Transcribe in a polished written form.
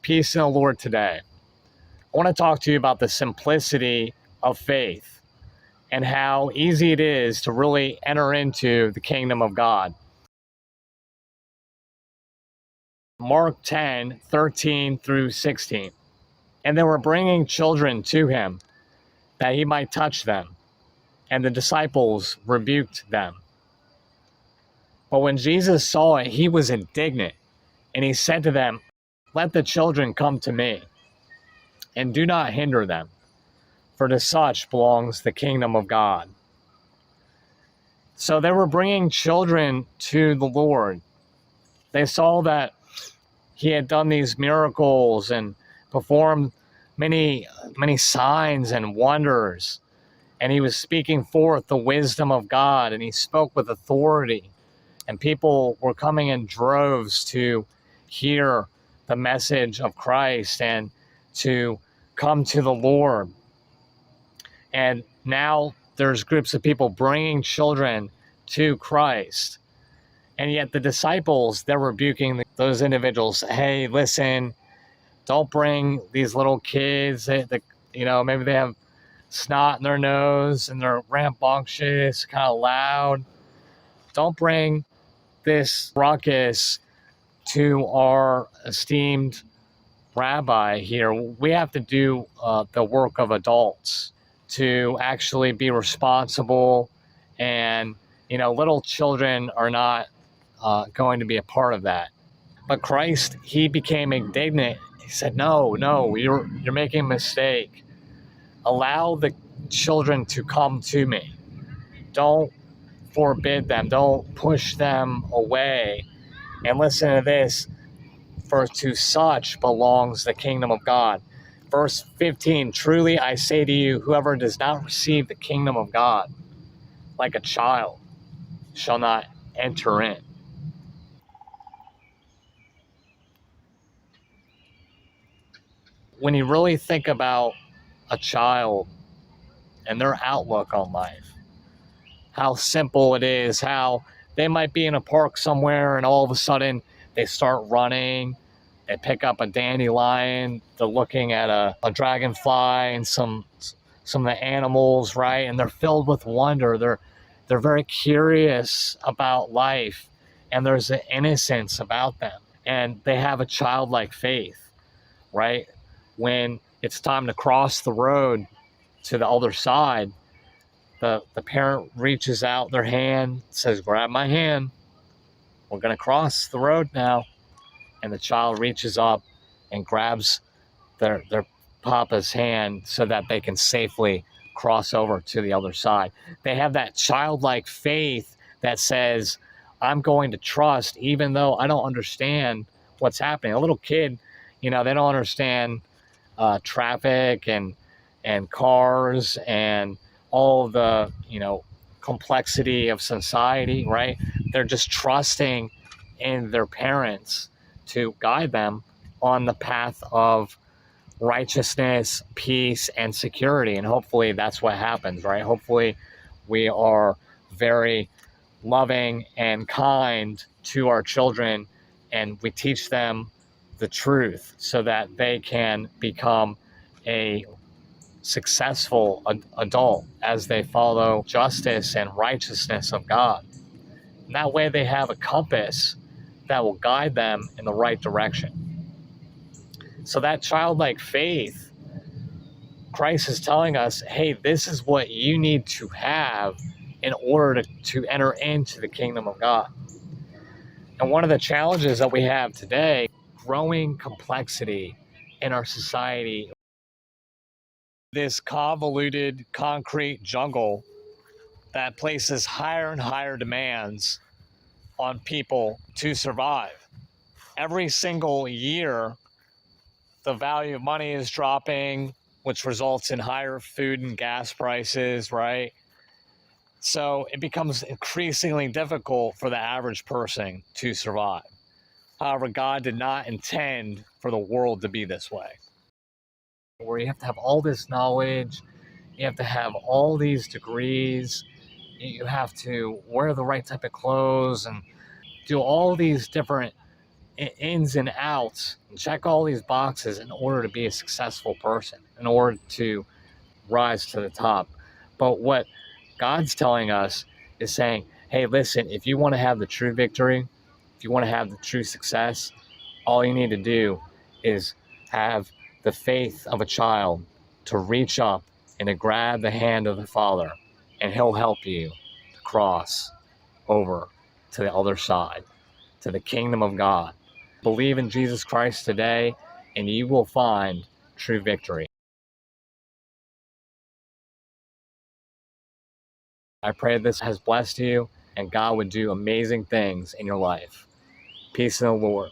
Peace in the Lord today. I want to talk to you about the simplicity of faith and how easy it is to really enter into the kingdom of God. Mark 10:13 through 16. And they were bringing children to him that he might touch them, and the disciples rebuked them. But when Jesus saw it, he was indignant, and he said to them, "Let the children come to me, and do not hinder them, for to such belongs the kingdom of God." So they were bringing children to the Lord. They saw that he had done these miracles and performed many signs and wonders, and he was speaking forth the wisdom of God, and he spoke with authority, and people were coming in droves to hear the message of Christ and to come to the Lord. And now there's groups of people bringing children to Christ. And yet the disciples, they're rebuking those individuals. Hey, listen, don't bring these little kids. Maybe they have snot in their nose and they're rambunctious, kind of loud. Don't bring this ruckus to our esteemed rabbi here. We have to do the work of adults to actually be responsible, and little children are not going to be a part of that. But Christ, he became indignant. He said, no, you're making a mistake. Allow the children to come to me. Don't forbid them. Don't push them away. And listen to this, for to such belongs the kingdom of God. Verse 15, truly I say to you, whoever does not receive the kingdom of God like a child shall not enter in. When you really think about a child and their outlook on life, how simple it is, how they might be in a park somewhere and all of a sudden they start running, they pick up a dandelion, they're looking at a dragonfly and some of the animals, right? And they're filled with wonder. They're very curious about life, and there's an innocence about them, and they have a childlike faith, right? When it's time to cross the road to the other side, the parent reaches out their hand, says, grab my hand, we're going to cross the road now. And the child reaches up and grabs their papa's hand so that they can safely cross over to the other side. They have that childlike faith that says, I'm going to trust even though I don't understand what's happening. A little kid, they don't understand traffic and cars and all the complexity of society, right? They're just trusting in their parents to guide them on the path of righteousness, peace, and security. And hopefully that's what happens, right? Hopefully we are very loving and kind to our children, and we teach them the truth so that they can become a successful adult as they follow justice and righteousness of God. And that way they have a compass that will guide them in the right direction. So that childlike faith, Christ is telling us, hey, this is what you need to have in order to enter into the kingdom of God. And one of the challenges that we have today, growing complexity in our society, this convoluted concrete jungle that places higher and higher demands on people to survive. Every single year, the value of money is dropping, which results in higher food and gas prices, right? So it becomes increasingly difficult for the average person to survive. However, God did not intend for the world to be this way, where you have to have all this knowledge, you have to have all these degrees, you have to wear the right type of clothes and do all these different ins and outs, and check all these boxes in order to be a successful person, in order to rise to the top. But what God's telling us is saying, hey, listen, if you want to have the true victory, if you want to have the true success, all you need to do is have the faith of a child to reach up and to grab the hand of the Father, and He'll help you to cross over to the other side, to the kingdom of God. Believe in Jesus Christ today, and you will find true victory. I pray this has blessed you, and God would do amazing things in your life. Peace in the Lord.